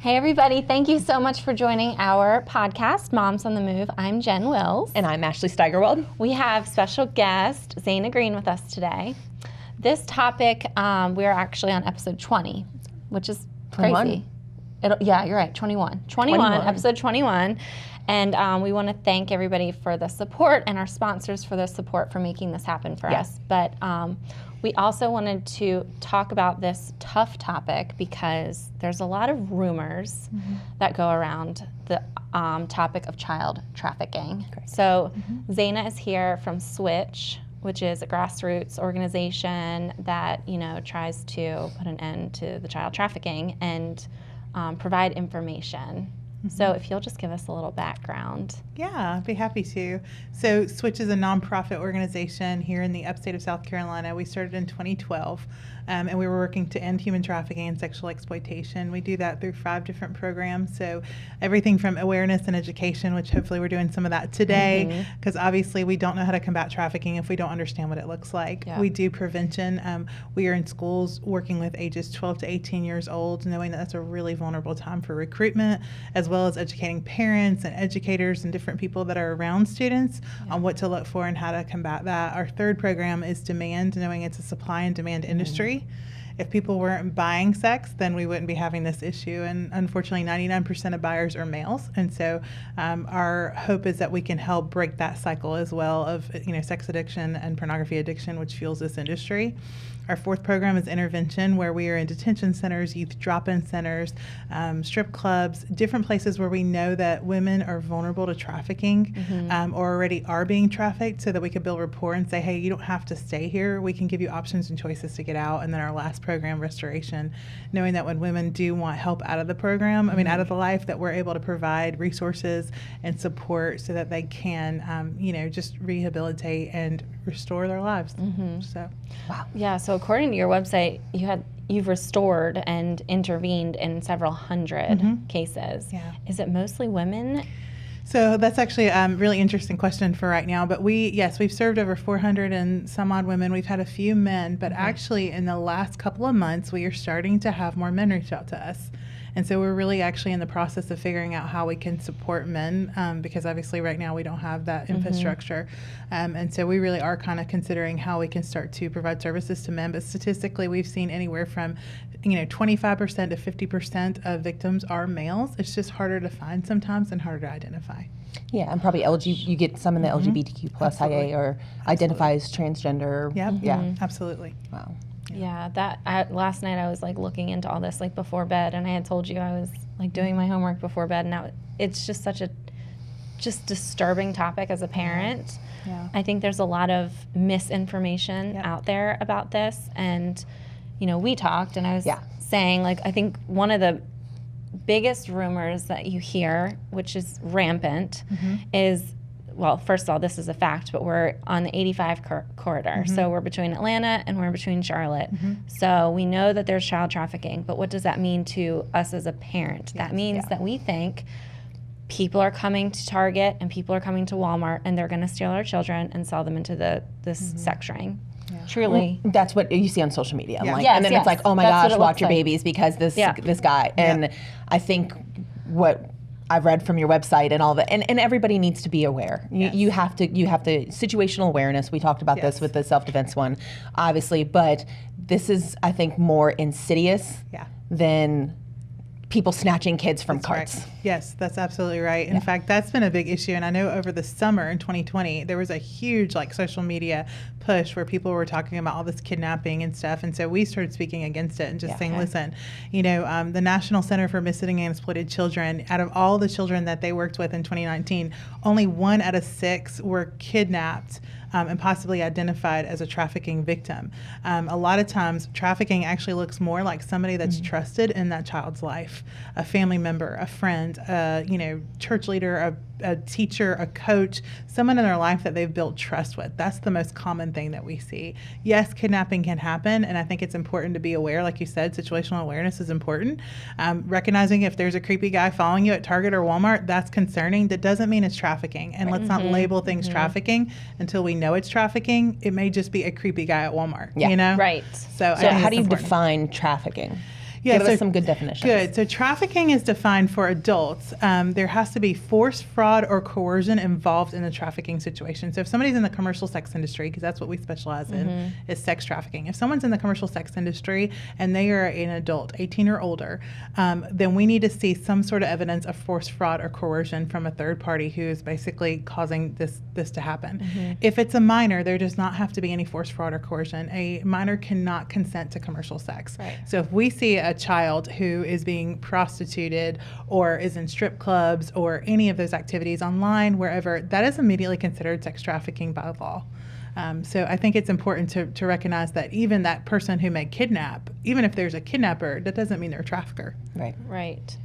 Hey everybody, thank you so much for joining our podcast, Moms on the Move. I'm Jen Wills. And I'm Ashley Steigerwald. We have special guest, Zaina Greene, with us today. This topic, we're actually on episode 20, which is crazy. Yeah, you're right, 21, episode 21. And we want to thank everybody for the support and our sponsors for the support for making this happen for us. But we also wanted to talk about this tough topic because there's a lot of rumors that go around the topic of child trafficking. Correct. So Zaina is here from Switch, which is a grassroots organization that, tries to put an end to the child trafficking and provide information. So if you'll just give us a little background. Yeah, I'd be happy to. So Switch is a nonprofit organization here in the upstate of South Carolina. We started in 2012, and we were working to end human trafficking and sexual exploitation. We do that through 5 different programs. So everything from awareness and education, which hopefully we're doing some of that today, because obviously we don't know how to combat trafficking if we don't understand what it looks like. Yeah. We do prevention. We are in schools working with ages 12 to 18 years old, knowing that that's a really vulnerable time for recruitment, as well as educating parents and educators and different people that are around students on what to look for and how to combat that. Our third program is demand, knowing it's a supply and demand industry. If people weren't buying sex, then we wouldn't be having this issue. And unfortunately, 99% of buyers are males. And so our hope is that we can help break that cycle as well of sex addiction and pornography addiction, which fuels this industry. Our fourth program is intervention, where we are in detention centers, youth drop-in centers, strip clubs, different places where we know that women are vulnerable to trafficking or already are being trafficked, so that we could build rapport and say, hey, you don't have to stay here. We can give you options and choices to get out. And then our last program, restoration, knowing that when women do want help out of the program, out of the life, that we're able to provide resources and support so that they can, just rehabilitate and restore their lives. So, wow. Yeah. So according to your website, you've restored and intervened in several hundred cases. Yeah. Is it mostly women? So that's actually a really interesting question for right now. But we've served over 400 and some odd women. We've had a few men, but actually in the last couple of months, we are starting to have more men reach out to us. And so we're really actually in the process of figuring out how we can support men, because obviously right now we don't have that infrastructure. And so we really are kind of considering how we can start to provide services to men. But statistically, we've seen anywhere from 25% to 50% of victims are males. It's just harder to find sometimes and harder to identify. Yeah, and probably you get some in the LGBTQ plus IA or identify as transgender. Yep. Yeah, absolutely. Wow. Yeah, last night I was looking into all this before bed, and I had told you I was doing my homework before bed, and now it's just such a disturbing topic as a parent. Yeah. I think there's a lot of misinformation out there about this, and we talked, and I was saying I think one of the biggest rumors that you hear, which is rampant, is, well, first of all, this is a fact, but we're on the 85 corridor. So we're between Atlanta and we're between Charlotte. So we know that there's child trafficking, but what does that mean to us as a parent? That means that we think people are coming to Target and people are coming to Walmart and they're going to steal our children and sell them into this sex ring. Yeah. Truly. Well, that's what you see on social media. And then it's like, oh my gosh, watch your babies because this guy. And I think what I've read from your website and all that, and everybody needs to be aware. You have to situational awareness. We talked about this with the self-defense one, obviously, but this is, I think, more insidious than people snatching kids from carts. Right. Yes, that's absolutely right. In fact, that's been a big issue. And I know over the summer in 2020, there was a huge social media push where people were talking about all this kidnapping and stuff. And so we started speaking against it and just saying, listen, the National Center for Missing and Exploited Children, out of all the children that they worked with in 2019, only 1 out of 6 were kidnapped and possibly identified as a trafficking victim. A lot of times, trafficking actually looks more like somebody that's trusted in that child's life, a family member, a friend, church leader, a teacher, a coach, someone in their life that they've built trust with. That's the most common thing that we see. Yes, kidnapping can happen, and I think it's important to be aware. Like you said, situational awareness is important. Recognizing if there's a creepy guy following you at Target or Walmart, that's concerning. That doesn't mean it's trafficking. And let's not label things trafficking until we know it's trafficking. It may just be a creepy guy at Walmart, Right. So how do you define trafficking? Give us some good definitions. Good. So trafficking is defined for adults. There has to be force, fraud, or coercion involved in the trafficking situation. So if somebody's in the commercial sex industry, because that's what we specialize in, is sex trafficking. If someone's in the commercial sex industry and they are an adult, 18 or older, then we need to see some sort of evidence of force, fraud, or coercion from a third party who is basically causing this to happen. If it's a minor, there does not have to be any force, fraud, or coercion. A minor cannot consent to commercial sex. Right. So if we see a child who is being prostituted or is in strip clubs or any of those activities online, wherever, that is immediately considered sex trafficking by law. So I think it's important to recognize that even that person who may kidnap, even if there's a kidnapper, that doesn't mean they're a trafficker. Right. Right.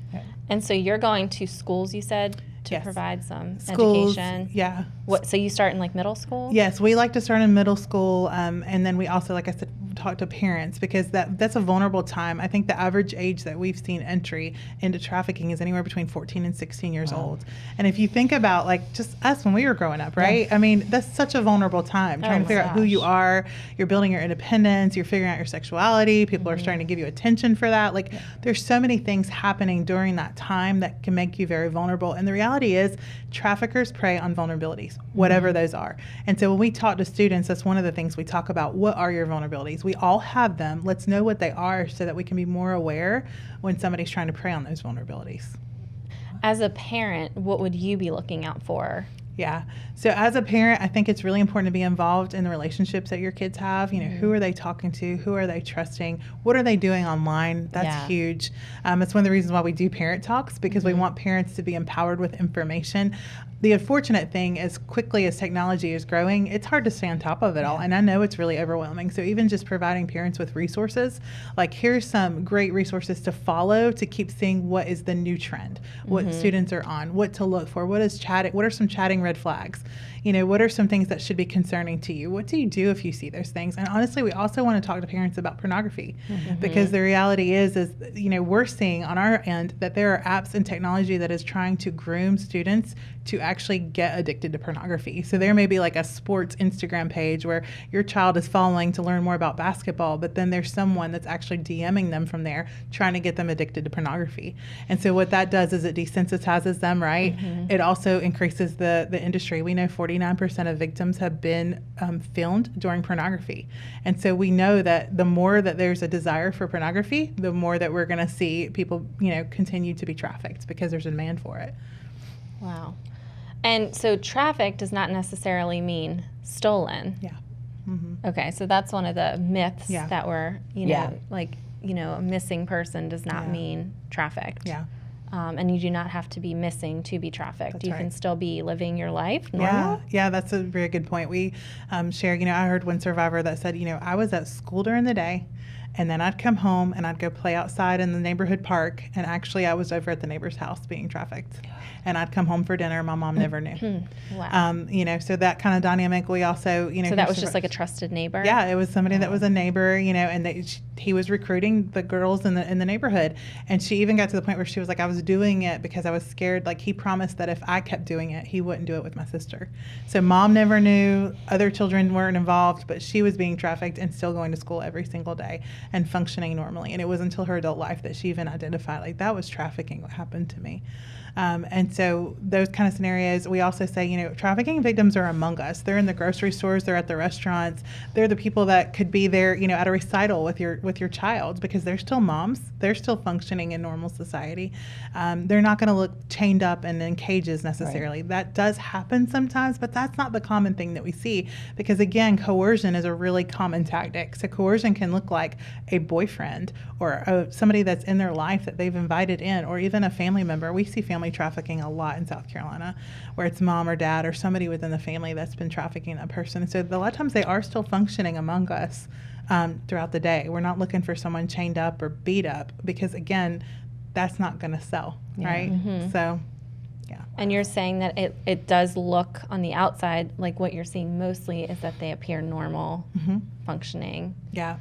And so you're going to schools, you said, to provide some Schools, education. Yeah. What? So you start in like middle school? Yes, we like to start in middle school, and then we also, like I said, talk to parents because that's a vulnerable time. I think the average age that we've seen entry into trafficking is anywhere between 14 and 16 years old. And if you think about like just us when we were growing up, right? I mean, that's such a vulnerable time, trying to figure out who you are. You're building your independence. You're figuring out your sexuality. People are starting to give you attention for that. Like there's so many things happening during that time that can make you very vulnerable. And the reality is traffickers prey on vulnerabilities, whatever those are. And so when we talk to students, that's one of the things we talk about. What are your vulnerabilities? We all have them. Let's know what they are so that we can be more aware when somebody's trying to prey on those vulnerabilities. As a parent, what would you be looking out for? Yeah. So as a parent, I think it's really important to be involved in the relationships that your kids have. You know, who are they talking to? Who are they trusting? What are they doing online? That's huge. It's one of the reasons why we do parent talks, because we want parents to be empowered with information. The unfortunate thing, as quickly as technology is growing, it's hard to stay on top of it all. And I know it's really overwhelming. So even just providing parents with resources, like here's some great resources to follow to keep seeing what is the new trend, what students are on, what to look for, what are some chatting red flags? You know, what are some things that should be concerning to you? What do you do if you see those things? And honestly, we also want to talk to parents about pornography because the reality is, you know, we're seeing on our end that there are apps and technology that is trying to groom students to actually get addicted to pornography. So there may be like a sports Instagram page where your child is following to learn more about basketball, but then there's someone that's actually DMing them from there trying to get them addicted to pornography. And so what that does is it desensitizes them, right? It also increases the industry. We know 49% of victims have been filmed during pornography. And so we know that the more that there's a desire for pornography, the more that we're going to see people, you know, continue to be trafficked because there's a demand for it. Wow. And so traffic does not necessarily mean stolen. Yeah. Okay, so that's one of the myths that we're, you know, like, you know, a missing person does not mean trafficked. Yeah. And you do not have to be missing to be trafficked. That's you right. can still be living your life normal. Yeah, that's a very good point. We share, you know, I heard one survivor that said, you know, I was at school during the day, and then I'd come home and I'd go play outside in the neighborhood park, and actually I was over at the neighbor's house being trafficked. And I'd come home for dinner, my mom never knew. Wow. You know, so that kind of dynamic, we also, you know. So that was just like a trusted neighbor? Yeah, it was somebody that was a neighbor, you know, and he was recruiting the girls in the neighborhood. And she even got to the point where she was like, I was doing it because I was scared. Like, he promised that if I kept doing it, he wouldn't do it with my sister. So mom never knew, other children weren't involved, but she was being trafficked and still going to school every single day and functioning normally. And it was until her adult life that she even identified, like, that was trafficking, what happened to me. And so those kind of scenarios, we also say, you know, trafficking victims are among us. They're in the grocery stores, they're at the restaurants, they're the people that could be there, you know, at a recital with your child, because they're still moms, they're still functioning in normal society. They're not going to look chained up and in cages necessarily. Right. That does happen sometimes, but that's not the common thing that we see, because again, coercion is a really common tactic. So coercion can look like a boyfriend or somebody that's in their life that they've invited in, or even a family member. We see family trafficking a lot in South Carolina, where it's mom or dad or somebody within the family that's been trafficking that person. So a lot of times they are still functioning among us throughout the day. We're not looking for someone chained up or beat up, because again, that's not going to sell, right? So, yeah. And you're saying that it does look on the outside like what you're seeing mostly is that they appear normal, functioning. Yeah.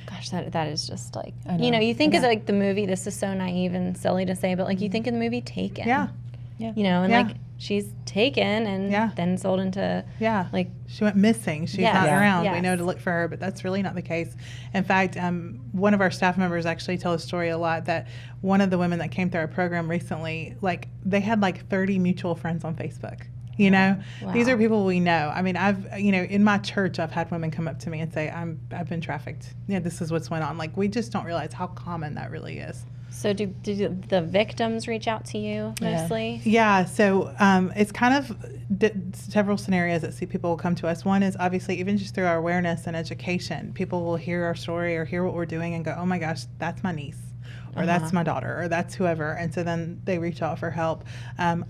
Gosh, that is just like, you know, you think of like the movie, this is so naive and silly to say, but like you think of the movie Taken. Yeah. you know, and like she's taken and then sold into like she went missing. She's not around. We know to look for her, but that's really not the case. In fact, one of our staff members actually tell a story a lot that one of the women that came through our program recently, like they had like 30 mutual friends on Facebook. You know, these are people we know. I mean, in my church, I've had women come up to me and say, I've been trafficked. Yeah, this is what's went on. Like, we just don't realize how common that really is. So do the victims reach out to you mostly? Yeah. So it's kind of several scenarios that see people will come to us. One is obviously even just through our awareness and education, people will hear our story or hear what we're doing and go, oh my gosh, that's my niece. Or that's my daughter, or that's whoever. And so then they reach out for help.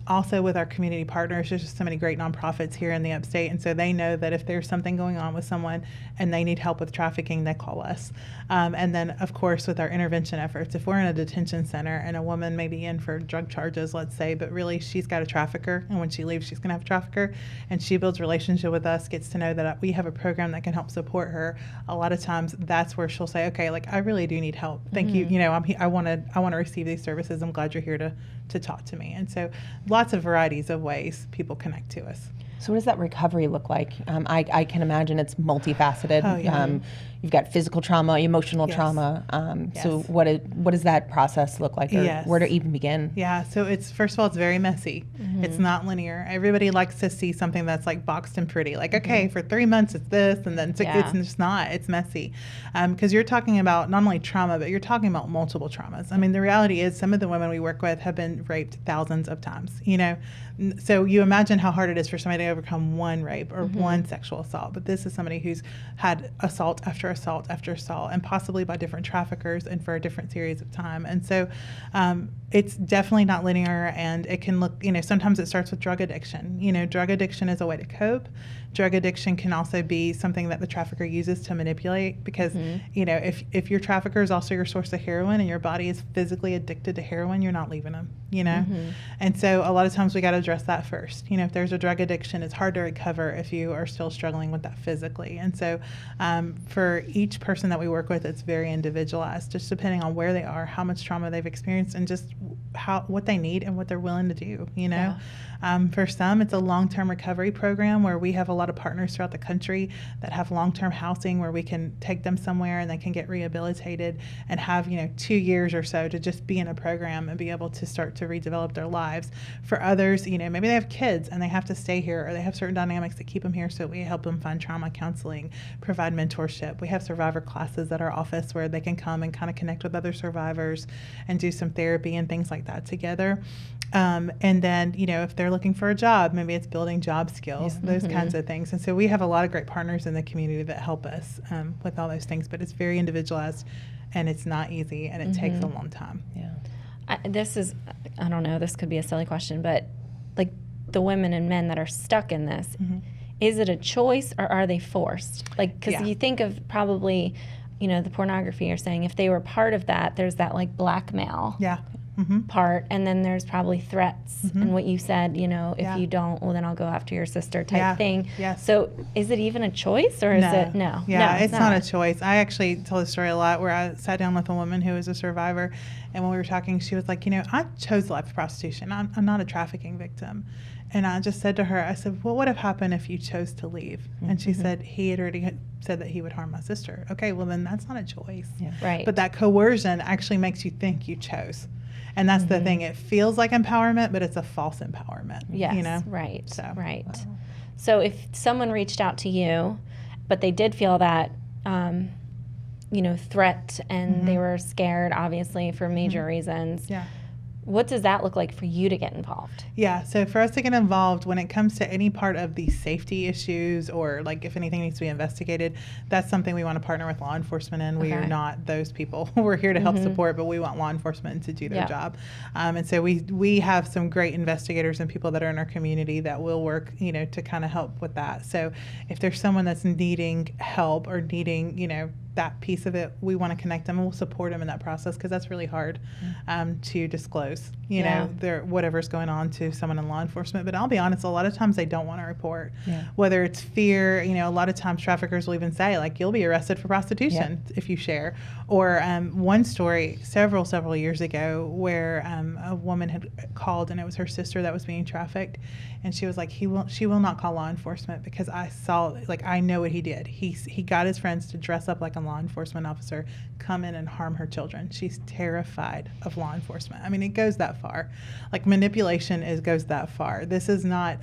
Also with our community partners, there's just so many great nonprofits here in the upstate. And so they know that if there's something going on with someone and they need help with trafficking, they call us. And then, of course, with our intervention efforts, if we're in a detention center and a woman may be in for drug charges, let's say, but really she's got a trafficker, and when she leaves, she's going to have a trafficker, and she builds relationship with us, gets to know that we have a program that can help support her. A lot of times that's where she'll say, okay, like I really do need help. Thank you. You know, I want to receive these services. I'm glad you're here to talk to me. And so lots of varieties of ways people connect to us. So what does that recovery look like? I can imagine it's multifaceted. Oh, yeah. You've got physical trauma, emotional trauma. So what does that process look like? Or where to even begin? Yeah, so it's, first of all, it's very messy. It's not linear. Everybody likes to see something that's like boxed and pretty. Like, okay, for 3 months it's this, and then it's just not. It's messy. Because you're talking about not only trauma, but you're talking about multiple traumas. I mean, the reality is some of the women we work with have been raped thousands of times, you know. So you imagine how hard it is for somebody to overcome one rape or one sexual assault. But this is somebody who's had assault after assault after assault, and possibly by different traffickers and for a different series of time. And so it's definitely not linear, and it can look, you know, sometimes it starts with drug addiction. You know, drug addiction is a way to cope. Drug addiction can also be something that the trafficker uses to manipulate, because, you know, if your trafficker is also your source of heroin and your body is physically addicted to heroin, you're not leaving them, you know? And so a lot of times we got to address that first. You know, if there's a drug addiction, it's hard to recover if you are still struggling with that physically. And so for each person that we work with, it's very individualized, just depending on where they are, how much trauma they've experienced, and just what they need and what they're willing to do, you know? For some, it's a long-term recovery program where we have a lot of partners throughout the country that have long-term housing where we can take them somewhere and they can get rehabilitated and have, you know, 2 years or so to just be in a program and be able to start to redevelop their lives. For others, you know, maybe they have kids and they have to stay here, or they have certain dynamics that keep them here, so we help them find trauma counseling, provide mentorship. We have survivor classes at our office where they can come and kind of connect with other survivors and do some therapy and things like that together. And then, you know, if they're looking for a job, maybe it's building job skills, those kinds of things. And so we have a lot of great partners in the community that help us with all those things, but it's very individualized and it's not easy, and it takes a long time. I don't know, this could be a silly question, but like the women and men that are stuck in this, is it a choice or are they forced? Like, because you think of probably, you know, the pornography you're saying, if they were part of that, there's that like blackmail part, and then there's probably threats and what you said, you know, if you don't, well then I'll go after your sister type thing. So is it even a choice, or is it no? It's not a choice. I actually tell this story a lot where I sat down with a woman who was a survivor, and when we were talking, she was like, you know, I chose life of prostitution. I'm not a trafficking victim. And I just said to her, I said, well, what would have happened if you chose to leave? And she said, he had already said that he would harm my sister. Okay, well then that's not a choice. Right. But that coercion actually makes you think you chose. And that's the thing. It feels like empowerment, but it's a false empowerment. Yes, you know? Right, right. So if someone reached out to you, but they did feel that, you know, threat, and they were scared, obviously, for major reasons. What does that look like for you to get involved? So for us to get involved when it comes to any part of the safety issues, or like if anything needs to be investigated, that's something we want to partner with law enforcement in. We are not those people. We're here to help support, but we want law enforcement to do their job. And so we have some great investigators and people that are in our community that will work, you know, to kind of help with that. So if there's someone that's needing help or needing, you know, that piece of it, we want to connect them and we'll support them in that process, because that's really hard to disclose, you know, whatever's going on to someone in law enforcement. But I'll be honest, a lot of times they don't want to report, whether it's fear. You know, a lot of times traffickers will even say, like, you'll be arrested for prostitution if you share. Or one story several years ago where a woman had called, and it was her sister that was being trafficked, and she was like, she will not call law enforcement because I saw, like, I know what he did. He got his friends to dress up like a law enforcement officer, come in and harm her children. She's terrified of law enforcement. I mean, it goes that far. Like, manipulation goes that far. This is not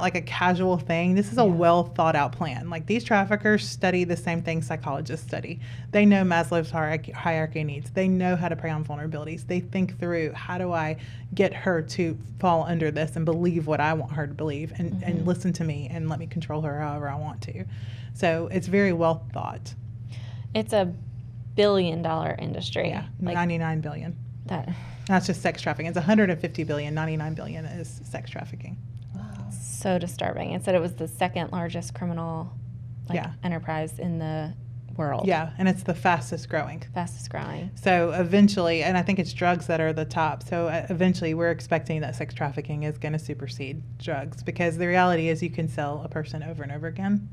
like a casual thing. This is a well thought out plan. Like, these traffickers study the same thing psychologists study. They know Maslow's hierarchy of needs. They know how to prey on vulnerabilities. They think through, how do I get her to fall under this and believe what I want her to believe, and listen to me and let me control her however I want to. So it's very well thought. It's a billion-dollar industry. Yeah, like, 99 billion. That's just sex trafficking. It's 150 billion. 99 billion is sex trafficking. So disturbing. It said it was the second largest criminal enterprise in the world. Yeah, and it's the fastest growing. So eventually, and I think it's drugs that are the top. So eventually we're expecting that sex trafficking is going to supersede drugs, because the reality is you can sell a person over and over again.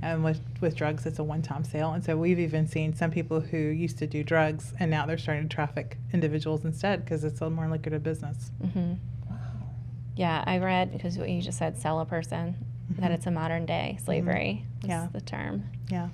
And with drugs, it's a one-time sale. And so we've even seen some people who used to do drugs, and now they're starting to traffic individuals instead, because it's a more lucrative business. Yeah, I read, because what you just said, sell a person, that it's a modern day slavery. That's the term. Yeah.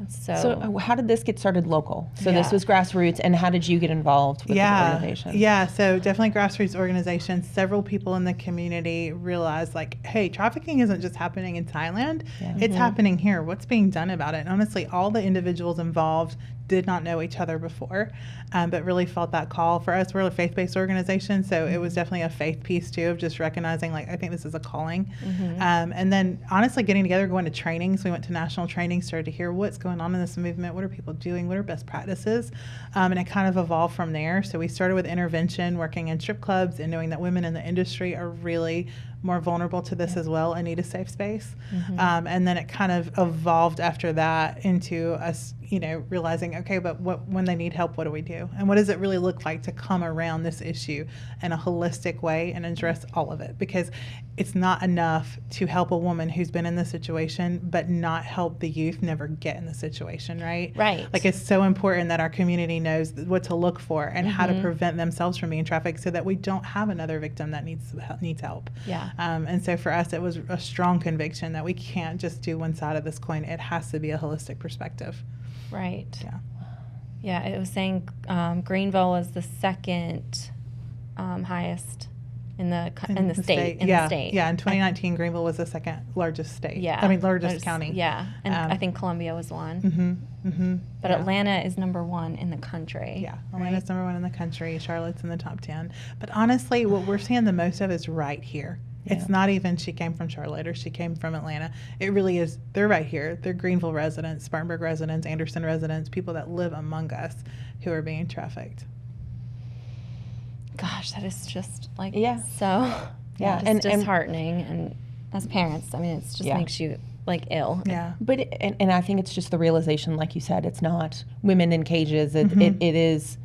So how did this get started local? So this was grassroots, and how did you get involved with the organization? Yeah, so definitely grassroots organization. Several people in the community realized, like, hey, trafficking isn't just happening in Thailand. It's happening here. What's being done about it? And honestly, all the individuals involved did not know each other before, but really felt that call. For us, we're a faith-based organization, so it was definitely a faith piece too, of just recognizing, like, I think this is a calling. And then honestly getting together, going to trainings. We went to national trainings, started to hear what's going on in this movement, what are people doing, what are best practices, and it kind of evolved from there. So we started with intervention, working in strip clubs, and knowing that women in the industry are really more vulnerable to this as well and need a safe space. And then it kind of evolved after that into us, you know, realizing, okay, but when they need help, what do we do? And what does it really look like to come around this issue in a holistic way and address all of it? Because it's not enough to help a woman who's been in this situation, but not help the youth never get in the situation, right? Right. Like, it's so important that our community knows what to look for and how to prevent themselves from being trafficked, so that we don't have another victim that needs help. Yeah. And so for us, it was a strong conviction that we can't just do one side of this coin. It has to be a holistic perspective. Right. Yeah. Yeah, it was saying Greenville was the second highest in the state. Yeah, in 2019, Greenville was the second largest state. Yeah. I mean, largest county. Yeah, and I think Columbia was one. But Atlanta is number one in the country. Yeah, Atlanta's number one in the country. Charlotte's in the top 10. But honestly, what we're seeing the most of is right here. It's not even she came from Charlotte or she came from Atlanta. It really is, they're right here. They're Greenville residents, Spartanburg residents, Anderson residents, people that live among us who are being trafficked. Gosh, that is just like and disheartening. And as parents, I mean, it just makes you like ill. Yeah. But and I think it's just the realization, like you said, it's not women in cages. It is.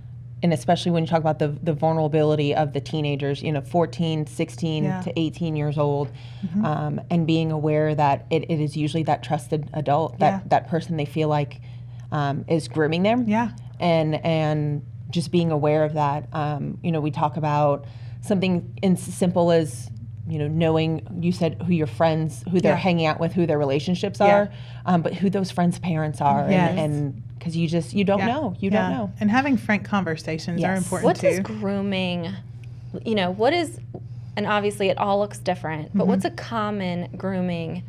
And especially when you talk about the vulnerability of the teenagers, you know, 14, 16 to 18 years old, and being aware that it is usually that trusted adult, that person they feel like is grooming them. Yeah. And just being aware of that. You know, we talk about something as simple as, you know, knowing, you said who your friends, who they're hanging out with, who their relationships are, but who those friends' parents are. And because you don't know. You don't know. And having frank conversations are important too. What is grooming, you know, and obviously it all looks different, but what's a common grooming,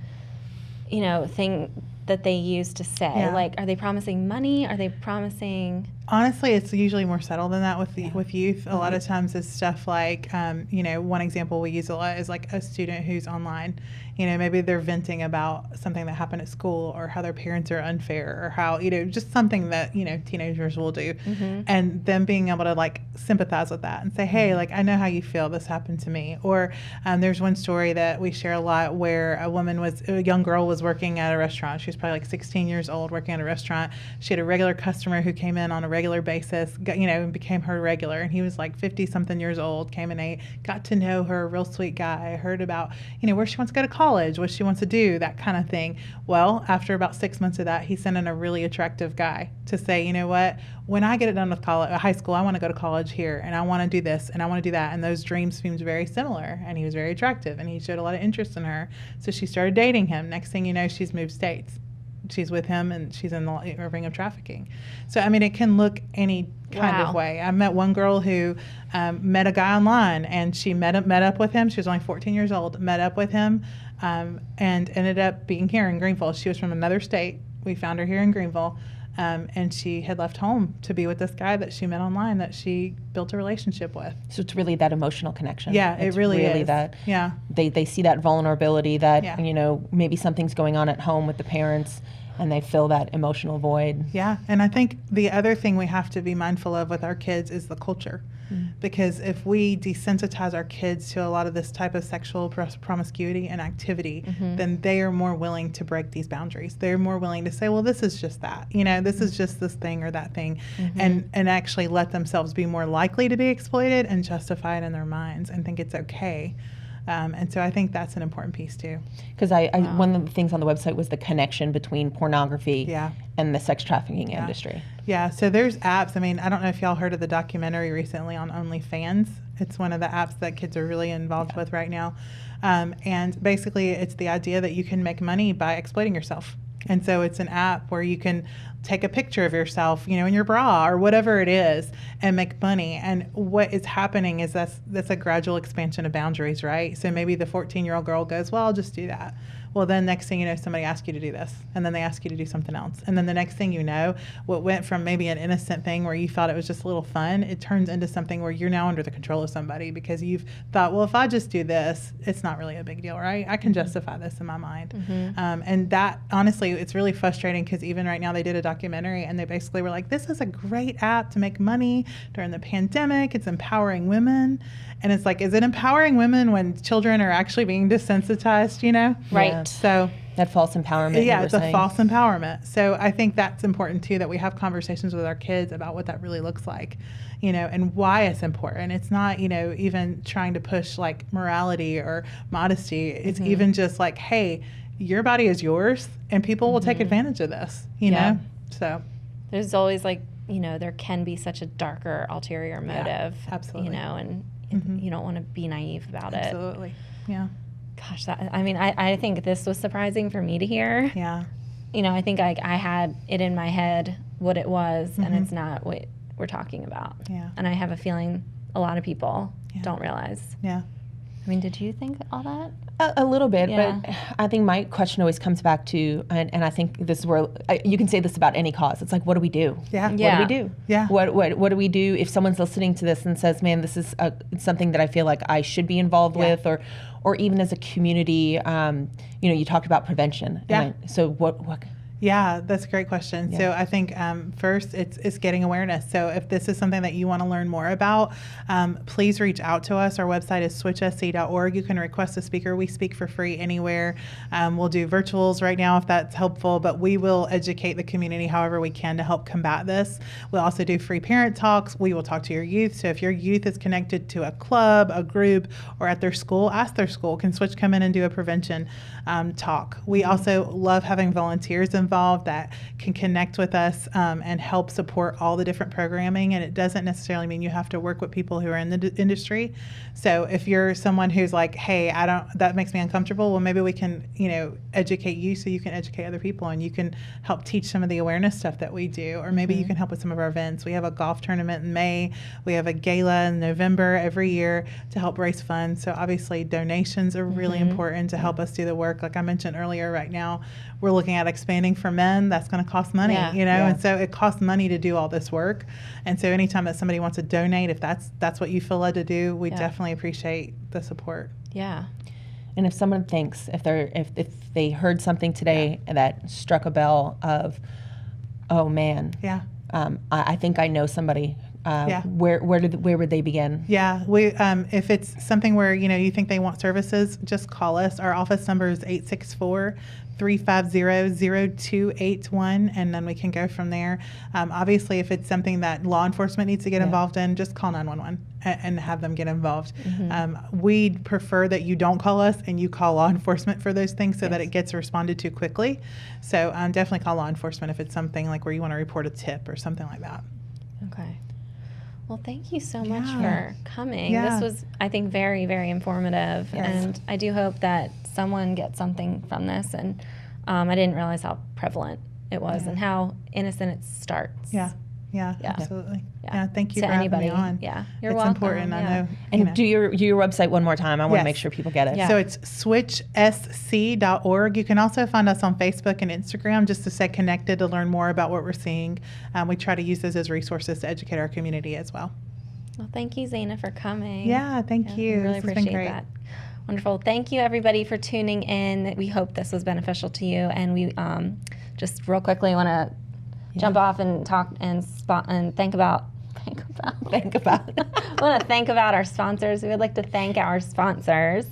you know, thing that they use to say? Yeah. Like, are they promising money? Are they promising? Honestly, it's usually more subtle than that with youth. A lot of times it's stuff like, you know, one example we use a lot is like a student who's online. You know, maybe they're venting about something that happened at school or how their parents are unfair or how, you know, just something that, you know, teenagers will do. And them being able to like sympathize with that and say, hey, like, I know how you feel. This happened to me. Or there's one story that we share a lot where a young girl was working at a restaurant. She was probably like 16 years old working at a restaurant. She had a regular customer who came in on a regular basis, and became her regular. And he was like 50 something years old, came and ate, got to know her, real sweet guy, heard about, where she wants to go to college, what she wants to do, that kind of thing. Well, after about 6 months of that, he sent in a really attractive guy to say, you know what, when I get it done with high school, I want to go to college here, and I want to do this, and I want to do that. And those dreams seemed very similar, and he was very attractive, and he showed a lot of interest in her. So she started dating him. Next thing you know, she's moved states. She's with him, and she's in the ring of trafficking. So, I mean, it can look any kind of way. I met one girl who met a guy online, and she met up with him. She was only 14 years old, met up with him, and ended up being here in Greenville. She was from another state. We found her here in Greenville. And she had left home to be with this guy that she met online that she built a relationship with. So it's really that emotional connection. Yeah, it really is. That, yeah. They see that vulnerability that, maybe something's going on at home with the parents, and they fill that emotional void. Yeah, and I think the other thing we have to be mindful of with our kids is the culture. Because if we desensitize our kids to a lot of this type of sexual promiscuity and activity, then they are more willing to break these boundaries. They're more willing to say, well, this is just that. This is just this thing or that thing, and actually let themselves be more likely to be exploited and justify it in their minds and think it's okay. And so I think that's an important piece too. Because one of the things on the website was the connection between pornography and the sex trafficking industry. Yeah, so there's apps. I mean, I don't know if y'all heard of the documentary recently on OnlyFans. It's one of the apps that kids are really involved with right now. And basically it's the idea that you can make money by exploiting yourself. And so it's an app where you can take a picture of yourself, in your bra or whatever it is, and make money. And what is happening is that's a gradual expansion of boundaries, right? So maybe the 14-year-old girl goes, well, I'll just do that. Well, then next thing you know, somebody asks you to do this, and then they ask you to do something else. And then the next thing you know, what went from maybe an innocent thing where you thought it was just a little fun, it turns into something where you're now under the control of somebody because you've thought, well, if I just do this, it's not really a big deal, right? I can justify this in my mind. And that, honestly, it's really frustrating because even right now they did a documentary and they basically were like, this is a great app to make money during the pandemic. It's empowering women. And it's like, is it empowering women when children are actually being desensitized, Right. Yeah. So that false empowerment. Yeah, it's a false empowerment. So I think that's important too, that we have conversations with our kids about what that really looks like, and why it's important. It's not, even trying to push like morality or modesty. It's even just like, hey, your body is yours and people will take advantage of this, know? So there's always like, there can be such a darker ulterior motive, absolutely. And you don't want to be naive about it. Absolutely. Yeah. Gosh, I think this was surprising for me to hear. Yeah. I think I had it in my head what it was, and it's not what we're talking about. Yeah. And I have a feeling a lot of people don't realize. Yeah. I mean, did you think all that? A little bit, but I think my question always comes back to, and I think this is where you can say this about any cause. It's like, what do we do? Yeah. What do we do? Yeah. What do we do if someone's listening to this and says, man, this is something that I feel like I should be involved with, or even as a community, you talked about prevention. Yeah. So what? Yeah, that's a great question. Yeah. So I think first it's getting awareness. So if this is something that you want to learn more about, please reach out to us. Our website is switchsc.org. You can request a speaker. We speak for free anywhere. We'll do virtuals right now if that's helpful, but we will educate the community however we can to help combat this. We'll also do free parent talks. We will talk to your youth. So if your youth is connected to a club, a group, or at their school, ask their school. Can Switch come in and do a prevention talk? We also love having volunteers involved that can connect with us and help support all the different programming. And it doesn't necessarily mean you have to work with people who are in the industry. So if you're someone who's like, hey, that makes me uncomfortable, well, maybe we can, educate you so you can educate other people and you can help teach some of the awareness stuff that we do. Or maybe you can help with some of our events. We have a golf tournament in May. We have a gala in November every year to help raise funds. So obviously donations are really important to help us do the work. Like I mentioned earlier, right now, we're looking at expanding for men. That's going to cost money, and so it costs money to do all this work. And so anytime that somebody wants to donate, if that's what you feel led to do, we definitely appreciate the support. Yeah. And if someone thinks, if they heard something today that struck a bell of, oh man, yeah, I think I know somebody where would they begin? Yeah, we if it's something where you think they want services, just call us. Our office number is 864-350-0281, and then we can go from there. Obviously, if it's something that law enforcement needs to get involved in, just call 911 and have them get involved. We prefer that you don't call us and you call law enforcement for those things so that it gets responded to quickly. So definitely call law enforcement if it's something like where you want to report a tip or something like that. Okay. Well, thank you so much for coming. This was, I think, very, very informative. And I do hope that someone gets something from this. And I didn't realize how prevalent it was and how innocent it starts. Yeah, absolutely. Yeah, thank you to for anybody. having me on. Yeah, you're it's welcome. Important, I know. And do your website one more time. I want to make sure people get it. So it's switchsc.org. You can also find us on Facebook and Instagram just to stay connected to learn more about what we're seeing. We try to use those as resources to educate our community as well. Well, thank you, Zaina, for coming. Yeah, thank you. I really appreciate that. Wonderful. Thank you, everybody, for tuning in. We hope this was beneficial to you. And we just real quickly want to jump off and talk and think about. I want to think about our sponsors. We would like to thank our sponsors.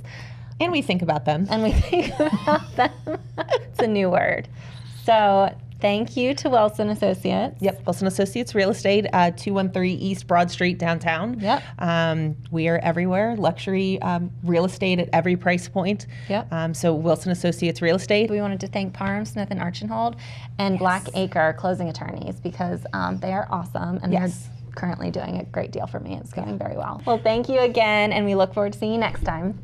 And we think about them. It's a new word. So thank you to Wilson Associates. Yep, Wilson Associates Real Estate, 213 East Broad Street, downtown. Yep. We are everywhere, luxury real estate at every price point. Yep. So Wilson Associates Real Estate. We wanted to thank Parham Smith Archenhold and Blackacre Closing Attorneys because they are awesome and they're currently doing a great deal for me. It's going very well. Well, thank you again, and we look forward to seeing you next time.